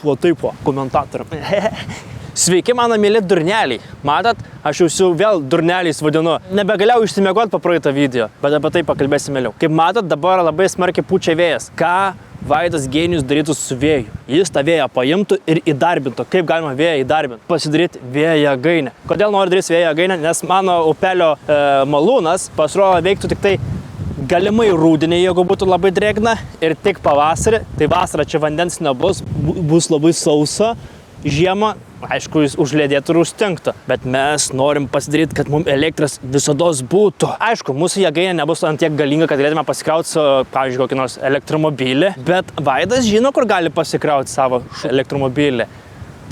O taip, komentatoriam. Sveiki, mano mėly durneliai. Matot, aš jau vėl durneliais vadinu. Nebegalėjau išsimiegoti po praeitą video, bet apie tai pakalbėsim vėliau. Kaip matot, dabar labai smarkiai pučia vėjas. Ką Vaidas genijus darytų su vėju? Jis tą vėją paimtų ir įdarbintų. Kaip galima vėją įdarbinti? Pasidaryti vėjo jėgainę. Kodėl noriu daryti vėjo jėgainę? Nes mano upelio malūnas pasirodo veiktų tik tai galimai rudenį, jeigu būtų labai drėgna, ir tik pavasarį. Tai vasarą čia vandens nebus, bus labai sausa. Žiemą, aišku, jis užledėtų ir užstinktų, bet mes norim pasidaryti, kad mums elektros visados būtų. Aišku, mūsų jėgainė nebus ant tiek galinga, kad galėtume pasikrauti su, pavyzdžiui, kokį nors elektromobilį, bet Vaidas žino, kur gali pasikrauti savo elektromobilį.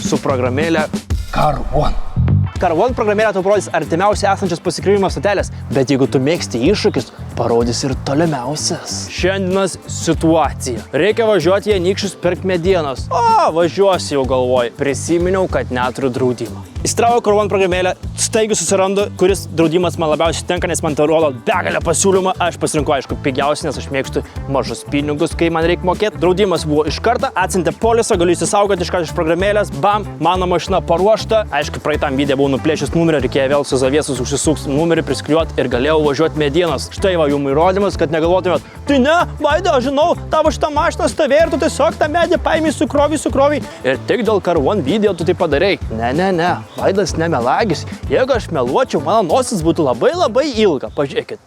Su programėlė Car One. Car One programėlė tau parodys artimiausiai esančias pasikrovimo stotelės, bet jeigu tu mėgsti iššūkius, parodys ir tolimiausias. Šiandienos situacija. Reikia važiuoti į Anykščius pirkti medienos. Važiuosi jau galvoju. Prisiminiau, kad neturiu draudimo. Įsitraukiau Car One programėlę, staigiai susirandu, kuris draudimas man labiausiai tenka, nes man tai rodo begalę pasiūlymą. Aš pasirinkau, aišku, pigiausiai, nes aš mėgstu mažus pinigus, kai man reikia mokėti. Draudimas buvo iš karto, atsiuntė polisą, galiu įsisaugoti iš karto iš programėlės. Bam, mano mašina paruošta. Aišku, praeitam video buvau nuplėšęs numerį, reikėjo vėl su zaviesus užsisuks numerį, priskliuoti ir galėjau važiuoti medienos. Štai va jums įrodymas, kad negalvotumėt, tai ne, Vaida, aš žinau, tavo šitą mašiną stovėjo ir tu tiesiog tą medį paėmei, sukrovei. Ir tik dėl Car One video tu tai padarei. Ne. Vaidas nemelagis. Jeigu aš meluočiau, mano nosis būtų labai ilga. Pažiūrėkit.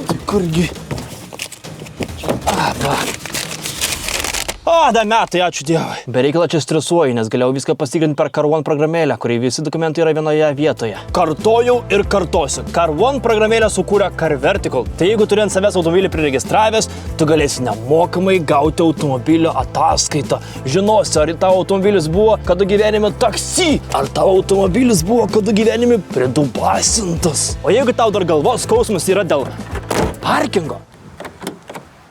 Tai kurgi? Da metai, ačiū Dievui. Bereikalą čia stresuoju, nes galėjau viską pasitikrinti per Car One programėlę, kuriai visi dokumentai yra vienoje vietoje. Kartojau ir kartosiu. Car One programėlę sukūrė Car Vertical. Tai jeigu turi ant savęs automobilį priregistravęs, tu galėsi nemokamai gauti automobilio ataskaitą. Žinosi, ar tavo automobilis buvo kada gyvenime taksi, ar tavo automobilis buvo kada gyvenime pridubasintas. O jeigu tau dar galvos skausmas yra dėl parkingo,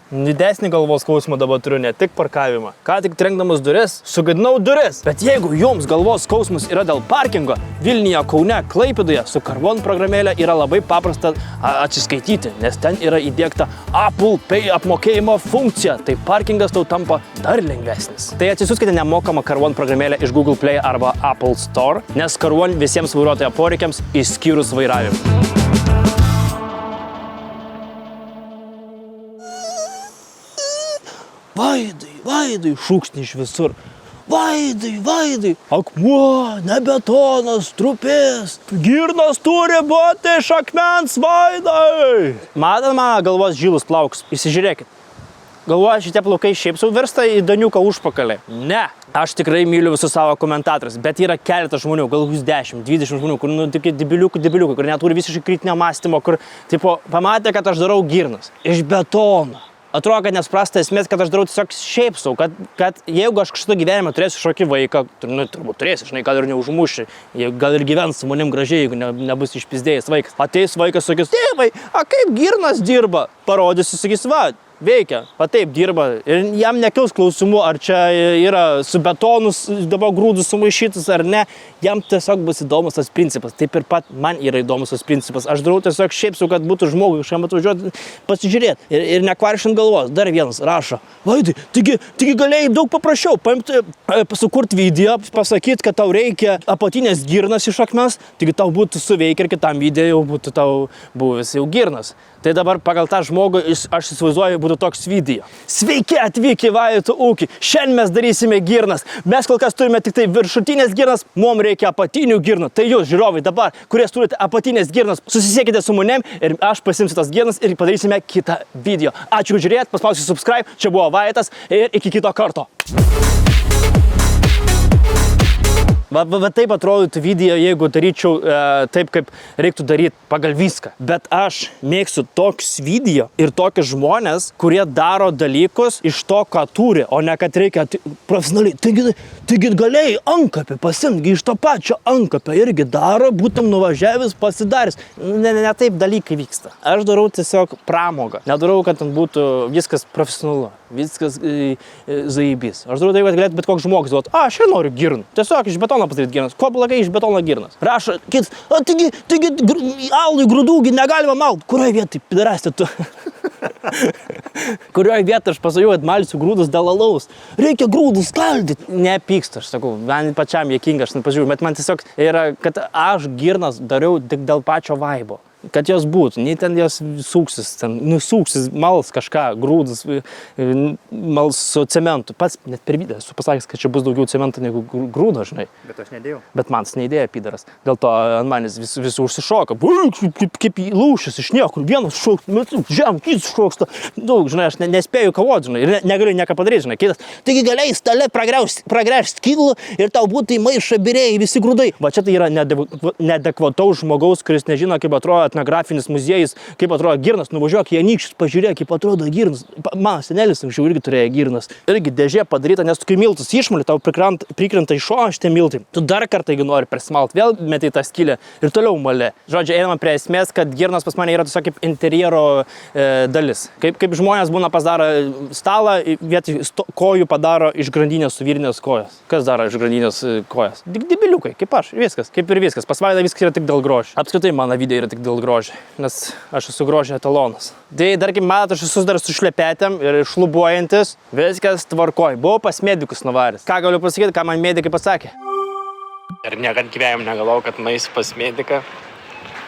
didesnį galvos skausmą dabar turiu, ne tik parkavimą. Ką tik trenkdamas duris, sugadinau duris. Bet jeigu jums galvos skausmas yra dėl parkingo, Vilniuje, Kaune, Klaipėdoje su Car One programėlė yra labai paprasta atsiskaityti, nes ten yra įdiegta Apple Pay apmokėjimo funkcija. Tai parkingas tau tampa dar lengvesnis. Tai atsisiųskite nemokamą Car One programėlę iš Google Play arba Apple Store, nes Car One visiems vairuotojo poreikiams išskyrus vairavimą. Vaidai, šūksni iš visur. Vaidai, akmuo, ne betonas, trupės. Girnos turi būti iš akmens, Vaidai. Matot mano galvos žilus plaukus? Įsižiūrėkit. Galvoju, šitie plaukai šiaip sau virsta į Daniuką užpakalį. Ne. Aš tikrai myliu visus savo komentatorius, bet yra keletas žmonių, gal 10, 20 žmonių, kur tokie debiliukai, kur neturi visiškai kritinio mąstymo, kur tipo pamatė, kad aš darau girnas. Iš betono. Atrodo, kad nesuprasta esmės, kad aš darau tiesiog šiaip sau, kad jeigu aš kažkada gyvenime turėsiu kažkokį vaiką, turbūt turėsiu, žinai, gal ir neužmuši, gal ir gyvens su manim gražiai, jeigu nebus išpizdėjęs vaikas. Ateis vaikas, sakys, tėvai, kaip girnas dirba? Parodysiu, sakys, va, veikia, taip dirba ir jam nekils klausimų, ar čia yra su betonus dabar grūdus sumaišytus ar ne, jam tiesiog bus įdomus tas principas, taip ir pat man yra įdomus tas principas, aš darau tiesiog šiaip sau, kad būtų žmogui kažkam atvažiuoti pasižiūrėti ir nekvaršint galvos. Dar vienas rašo, Vaidai, taigi galėjai daug paprasčiau paimti, sukurti video, pasakyti, kad tau reikia apatinės girnas iš akmens, taigi tau būtų suveikę ir kitam video jau būtų tau buvęs jau girnas. Tai dabar pagal tą žmogų aš įsivaizduoju būtų toks video. Sveiki atvykę į Vaido ūkį. Šiandien mes darysime girnas. Mes kol kas turime tik tai viršutinės girnas, mums reikia apatinių girnų. Tai jūs, žiūrovai, dabar, kurie turite apatinės girnas, susisiekite su manim ir aš pasiimsiu tas girnas ir padarysime kitą video. Ačiū už žiūrėt, paspausiu subscribe. Čia buvo Vaidas ir iki kito karto. Va taip atrodytų video, jeigu daryčiau taip, kaip reiktų daryti pagal viską. Bet aš mėgstu toks video ir tokius žmonės, kurie daro dalykus iš to, ką turi, o ne kad reikia profesionaliai. Taigi galėjai antkapį pasimti, iš to pačio antkapio irgi daro, būtum nuvažiavęs pasidaręs. Ne taip dalykai vyksta. Aš darau tiesiog pramogą. Nedarau, kad ten būtų viskas profesionalu. Viskas zaibys. Aš darau taip, kad galėtų bet koks žmogus duoti, aš ir noriu girnų. Tiesiog iš betono padaryti girnas. Ko blogai iš betono girnas? Rašo, taigi alui grūdų negalima malt. Kurioje vietoj pidarastė tu? Kurioje vietoje aš pasakiau, kad malsiu grūdus dėl alaus. Reikia grūdus skaldyti. Nepykstu, aš sakau, man pačiam juokinga, aš nepažiūrėjau, bet man tiesiog yra, kad aš girnas dariau tik dėl pačio vaibo. Kad jos būtų, nei ten jos sūksis, nusūksis, mals kažką, grūdus, mals su cementu. Pats net per video esu pasakęs, kad čia bus daugiau cemento negu grūdo, žinai. Bet aš nedėjau. Bet man neįdėjo pidaras. Dėl to ant manęs visi užsišoka. Kaip lūšis iš niekur. Vienas šoksta, kitas šoksta. Daug, žinai, aš nespėju kovoti, žinai. Ir negaliu nieko padaryti, žinai. Kitas, taigi galiai stale pragręžti skydlų ir tau būtų į maišą birėjai visi grūdai. Va čia tai yra neadekvataus žmogaus, kuris nežino, kaip atrodo etnografinis muziejus, kaip atrodo girnas. Nuvažiuok į Anykščius, pažiūrėk, kaip atrodo girnas. Mano senelis anksčiau irgi turėjo girnas. Irgi dėžė padaryta, nes tu kai miltus išmali, tau prikrenta iš šono šitie miltai. Tu dar kartą, jeigu nori persmalt, vėl metai tą skylę ir toliau malė. Žodžiu, einama prie esmės, kad girnas pas mane yra tiesiog kaip interjero dalis. Kaip žmonės būna pasidaro stalą, vietoj kojų padaro iš grandinės suvirinės kojas. Kas daro iš grandinės kojas? Debiliukai, kaip aš, viskas, kaip ir viskas. Pas Vaidą viskas yra tik dėl grožio. Apskritai mano video yra tik dėl grožio, nes aš esu grožio etalonas. Tai dar kaip matot, aš esu dar su šlepetėm ir šlubuojantis, viskas tvarkoj. Buvau pas medikus nuvaręs. Ką galiu pasakyti, ką man medikai pasakė? Ir niekad gyvenime negalvojau, kad nueisiu pas mediką.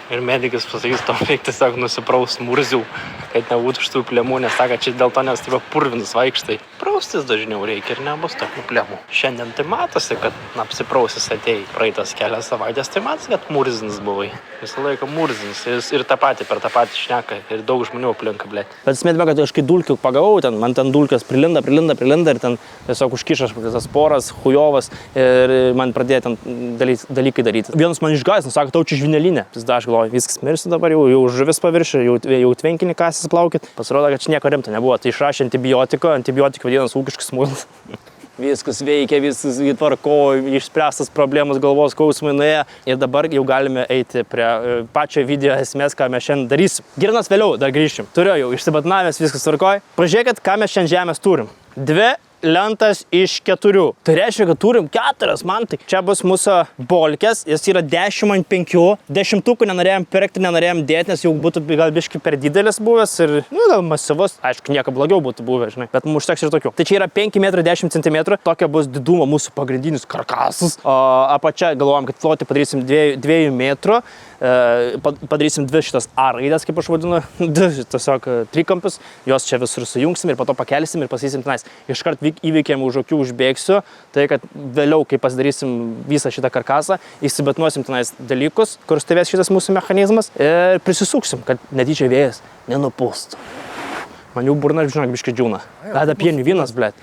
Ir medikas pasakys, tau reikia tiesiog nusipraust murzių, kad nebūtų šitų plemų, nes sako, čia dėl to, nes tai purvinas vaikštai. Praustis dažniau reikia ir nebus tokių plemų. Šiandien tai matosi, kad apsiprausis atėjai praeitas kelias savaitės, tai matosi, kad murzinis buvai. Visą laiką murzinis ir tą patį, per tą patį šneka ir daug žmonių aplinka, blėt. Bet smėtime, kad aš kai dulkių pagavau, man ten dulkės prilinda ir ten tiesiog užkišas tas poras, hujovas ir man pradėjo ten dalykai daryti. Vienas man išgąsdino, sako, tau čia žvynelinė. Aš galvoju, viskas mirsiu dabar, jau žuvis paviršiu, jau tvenkinį kasės plaukit. Pasirodo, kad čia nieko rimto nebuvo. Tai išrašė antibiotikų vadinamas ūkiškas muilas. Viskas veikia, viskas tvarko, išspręstas problemos, galvos skausmai nuėjo. Ir dabar jau galime eiti prie pačio video esmės, ką mes šiandien darysim. Girnas vėliau dar grįšim. Turiu jau išsibatnavęs, viskas tvarkoj. Pažiūrėkit, ką mes šiandien žemės turim. 2 lentas iš 4. Tai reiškia, kad turim 4 mantai. Čia bus mūsų bolkės, jis yra 10 ant 5. 10 nenorėjom pirkti, nenorėjom dėti, nes jau būtų gal biškai per didelis buvęs ir, gal masyvus. Aišku, nieko blogiau būtų buvę, žinai, bet mums užteks ir tokių. Tai čia yra 5 m 10 cm, tokia bus didumo mūsų pagrindinis karkasas. O apačia galvojam, kad plotį padarysim 2 metrų. Padarysim 2 šitas A raidės, kaip aš vadinu, 2 tiesiog trikampius, juos čia visur sujungsim ir po to pakelsim ir pasakysim tenais. Iškart įveikėm už akių užbėgsiu, tai kad vėliau, kai pasidarysim visą šitą karkasą, įsibetnuosim tenais dalykus, kur stovės šitas mūsų mechanizmas ir prisisuksim, kad netyčia vėjas nenupūstų. Man jau burna, žinok, biškai džiūna. Kada pienių vynas, blėt.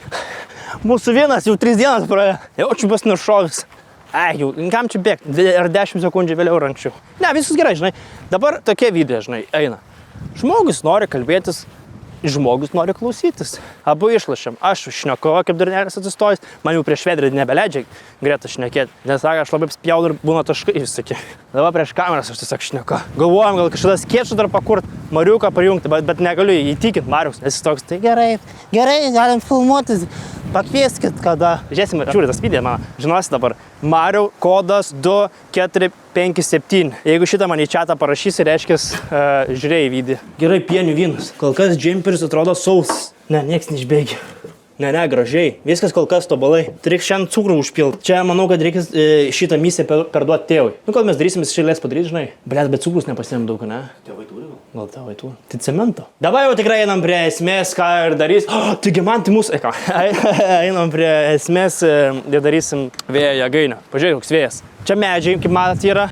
Mūsų vynas jau 3 dienas praėjo, jau čia bus nušovis. Jau, kam čia bėgti? Ar 10 sekundžių vėliau ar anksčiau? Ne, viskas gerai, žinai. Dabar tokie video, žinai, eina. Žmogus nori kalbėtis, žmogus nori klausytis. Abu išlašėm. Aš šneku, kaip durnelis atsistojęs, man jau prieš vedrį nebeleidžia greta šnekėti. Nes sako, aš labai spjaunu ir būna taškai visokie. Dabar prieš kameras aš tiesiog šneku. Galvojam, gal kažkada skečą dar pakurt, Mariuką prijungti, bet negaliu įtikinti Marius. Nes jis toks, tai gerai, galim filmuotis. Pakvieskit, kada. Žiūrėsim, žiūrėt tas video, man žinosi dabar. Mariau, kodas 2457. Jeigu šitą man į chatą parašysi, reiškia, žiūrėjai video. Gerai, pienių vynas. Kol kas džemperis atrodo sausas. Ne, nieks neišbėgia. Ne, gražiai. Viskas kol kas tobalai. Reikia šiandien cukrų užpilt. Čia manau, kad reikia šitą misiją perduoti tėvui. Kol mes darysim, jis šilės padaryti, žinai. Bet cukrus nepasėm daug, ne? Tėvai turi. Gal tėvai turi. Tai cemento. Dabar jau tikrai einam prie esmės, ką ir darys. Taigi man tai mūsų... Einam prie esmės ir darysim vėjo jėgainę. Pažiūrėk, koks vėjas. Čia medžiai, kaip matot, yra.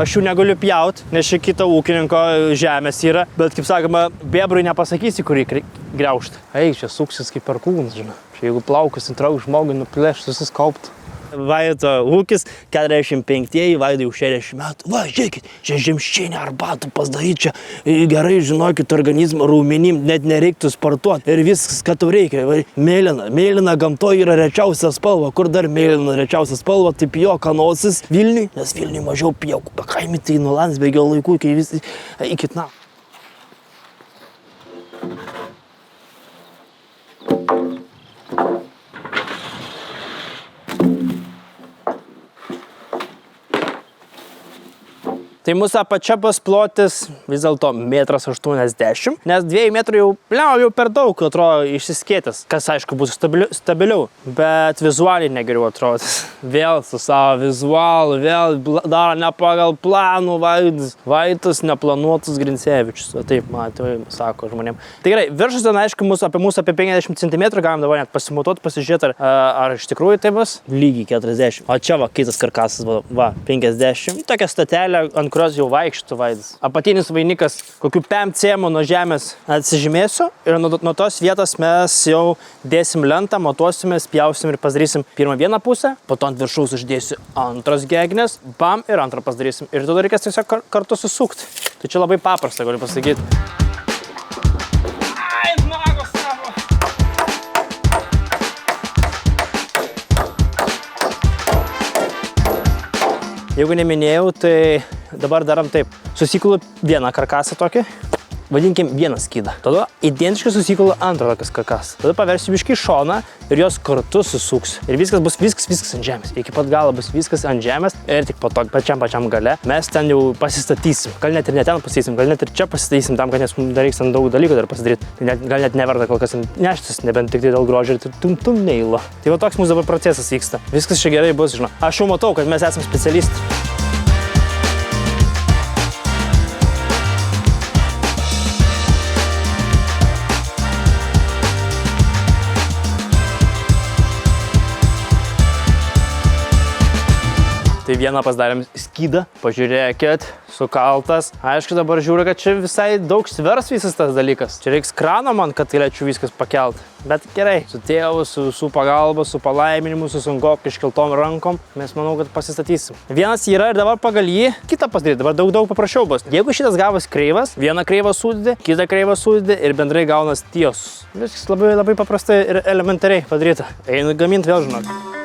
Aš jų negaliu pjaut, nes čia kito ūkininko žemės yra. Bet, kaip sakoma, bebrui nepasakysi, kurį griaužti. Čia suksis kaip perkūnas, žinai. Jeigu plaukus įtrauk žmogui, nuplėš, susiskaupt. Vaido ūkis, 45-ieji, Vaido jau 60 metų. Va, žiūrėkit, čia žemščinė arbatų pasidaryti, čia gerai žinokit organizmo raumenim, net nereiktų sportuoti. Ir viskas, ką tau reikia. Mėlyna gamtoje yra rečiausia spalva. Kur dar mėlyna rečiausia spalva, tai pijoko nosis Vilniui, nes Vilniui mažiau pijokų. Pakaimi tai nuo Landsbergio laikų iki na. Tai mūsų apačia bus plotis vis dėlto 1,80 m, nes 2 metrų jau per daug, atrodo, išsiskėtis, kas aišku bus stabiliau, bet vizualiai negeriau atrodys. Vėl su savo vizualu, vėl daro ne pagal planų Vaitas neplanuotus Grincevičius, o taip, man tai sako žmonėm. Tai gerai, viršus ten aišku apie 50 cm, galim dabar net pasimutuoti, pasižiūrėti, ar iš tikrųjų tai bus lygiai 40. O čia va, kitas karkasas, va, 50. Tokia statelė, ant kurios jau vaikštų Vaidas. Apatinis vainikas, kokių 5 cm nuo žemės atsižymėsiu ir nuo tos vietos mes jau dėsim lentą, matuosimės, pjausim ir padarysim pirmą vieną pusę, po to ant viršaus uždėsiu antros gegnės, bam ir antrą padarysim. Ir tada reikės tiesiog kartu susukti. Tai čia labai paprasta, galiu pasakyti. Jeigu neminėjau, tai dabar darom taip. Susikulu vieną karkasą tokį, vadinkim vieną skydą. Tada identiškai susikulu antrą tokias karkasą. Tada paversiu biškį šoną ir jos kartu susuks. Ir viskas bus viskas ant žemės. Iki pat galo bus viskas ant žemės ir tik po to pačiam gale mes ten jau pasistatysim. Gal net ir ne ten pasistatysim, gal net ir čia pasistatysim tam, kad nes dar reiks ten daug dalykų dar pasidaryti. Tai gal net neverta kol kas neštis, nebent tik tai dėl grožio ir tum neilo. Tai va toks mūsų dabar procesas vyksta. Viskas čia gerai bus, žinau. Aš jau matau, kad mes esame specialistai. Tai vieną pasidarėm skydą, pažiūrėkit, sukaltas. Aišku, dabar žiūriu, kad čia visai daug svers visas tas dalykas. Čia reiks krano man, kad galėčiau viskas pakelt. Bet gerai, su tėvu, su visų pagalba, su palaiminimu, su sunkiau iškeltom rankom, mes manau, kad pasistatysim. Vienas yra ir dabar pagal jį kitą pasidaryti, dabar daug paprasčiau bus. Jeigu šitas gavas kreivas, vieną kreivą sudedi, kitą kreivą sudedi ir bendrai gaunas tiesus. Viskas labai paprastai ir elementariai padaryta. Einu gaminti vėl, žinok.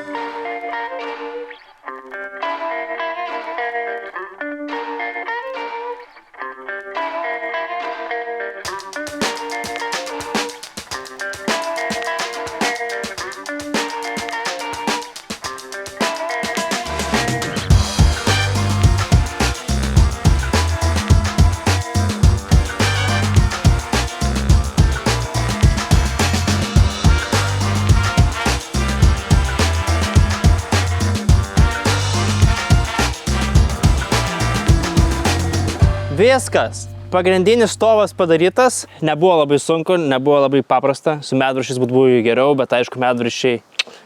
Viskas. Pagrindinis stovas padarytas. Nebuvo labai sunku, nebuvo labai paprasta. Su medviršiais būtų geriau, bet aišku, medviršiai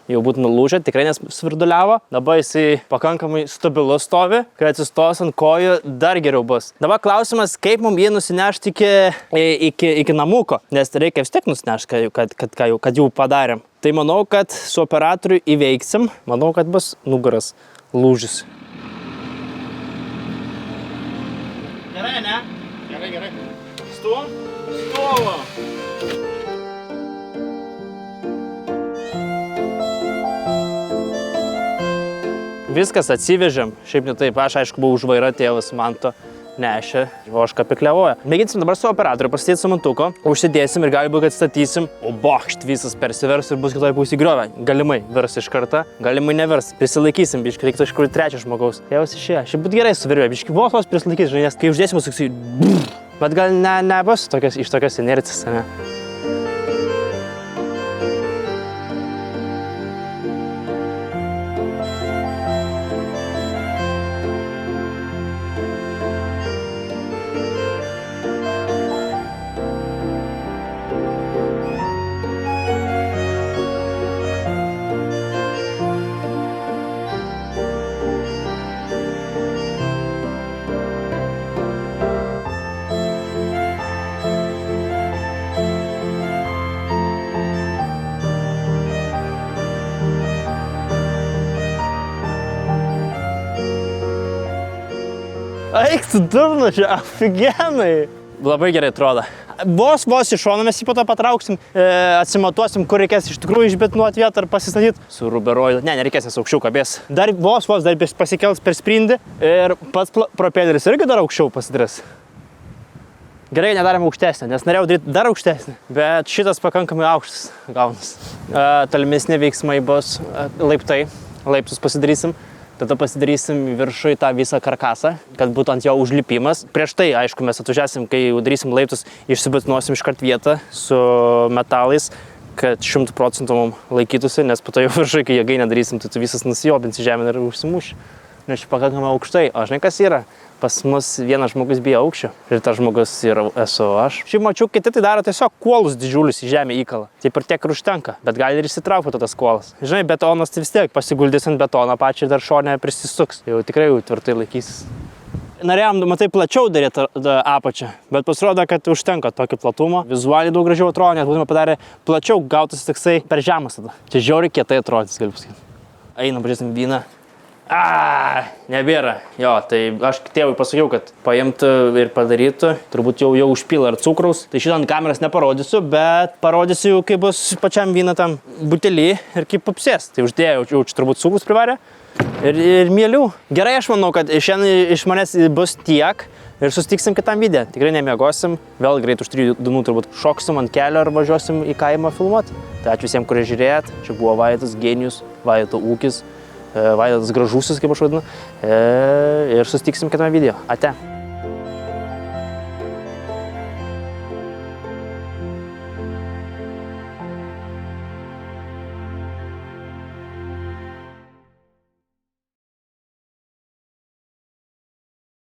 jau būtų nulūžę, tikrai nesvirduliavo. Dabar jisai pakankamai stabilus stovi, kai atsistos ant kojų dar geriau bus. Dabar klausimas, kaip mums jį nusinešti iki namuko, nes reikia vis tiek nusinešti, kad jau padarėm. Tai manau, kad su operatoriu įveiksim, manau, kad bus nugaras lūžis. Gerai, ne? Gerai. Stovo. Viskas atsivežėm. Šiaip ne taip, aš aišku buvau už vairą, tėvas man to nešė, vošką pikliavoja. Mėginsim dabar su operatoriu pasidėti samantuko, užsidėsim ir gali būt, kad statysim, o bakšt visas persivers ir bus kitoj pusėj griovė. Galimai vers iš karto, galimai nevers. Prisilaikysim, biškai reiktų iš kur trečio žmogaus. Tėvas išėjo. Šiaip būt gerai suvirvė, biškai vos prisilaikysim, žinai, nes kai uždėsim, suksai, bet gal nebus iš tokios inercijos, ne? Eik tu durnu čia, afigenai. Labai gerai atrodo. Vos iš šono mes jį po to patrauksim, atsimatuosim, kur reikės iš tikrųjų išbetonuoti vietą ar pasistatyti. Su ruberoidu. Ne, nereikės, nes aukščiau kabės. Dar vos dar pasikels per sprindį ir pats propeleris irgi dar aukščiau pasidarys. Gerai, nedarėm aukštesnę, nes norėjau daryti dar aukštesnę, bet šitas pakankamai aukštas gaunas. Tolimesni veiksmai bus laiptai, laiptus pasidarysim. tada pasidarysim viršui tą visą karkasą, kad būtų ant jo užlipimas. Prieš tai, aišku, mes atvažiasim, kai jau darysim laiptus, išsibetinuosim iškart vietą su metalais, kad 100% mums laikytųsi, nes po to jau viršui, kai jėgai nedarysim, tai tu visas nusijobinsi žemę ir užsimuši. Nes čia pakankamai aukštai, o žinai kas yra? Pas mus vienas žmogus bijo aukščio ir tas žmogus esu aš. Šiaip mačiau, kiti tai daro tiesiog kuolus didžiulius į žemę įkala. Taip ir tiek ir užtenka, bet gali ir įsitraukti tas kuolas. Žinai, betonas tai vis tiek pasiguldys ant betono pačią ir dar šonę prisisuks. Jau tikrai jau tvirtai laikysis. Norėjom, matai, plačiau daryti apačią, bet pasirodo, kad užtenka tokio platumo. Vizualiai daug gražiau atrodo, nes būtume padarę plačiau, gautas toksai per žemas tada. Čia žiauriai kietai atrodys, galiu pasakyti. Einam, pažiūrėsim vyną. Nebėra. Jo, tai aš tėvui pasakiau, kad paimtų ir padarytų. Turbūt jau užpila ar cukraus. Tai šitą ant kameras neparodysiu, bet parodysiu, kaip bus pačiam vyną tam butelį ir kaip apsės. Tai uždėjau, jau čia turbūt cukrus privarė ir mielių. Gerai, aš manau, kad šiandien iš manęs bus tiek ir susitiksim kitam video. Tikrai nemiegosim. Vėl greit už 3 dienų turbūt šoksim ant kelio ir važiuosim į kaimą filmuoti. Tai ačiū visiems, kurie žiūrėjot. Čia buvo Vaidotas genijus, Vaidoto ūkis. Vaidotas gražusis, kaip aš vadinu, ir susitiksim kitame video. Ate.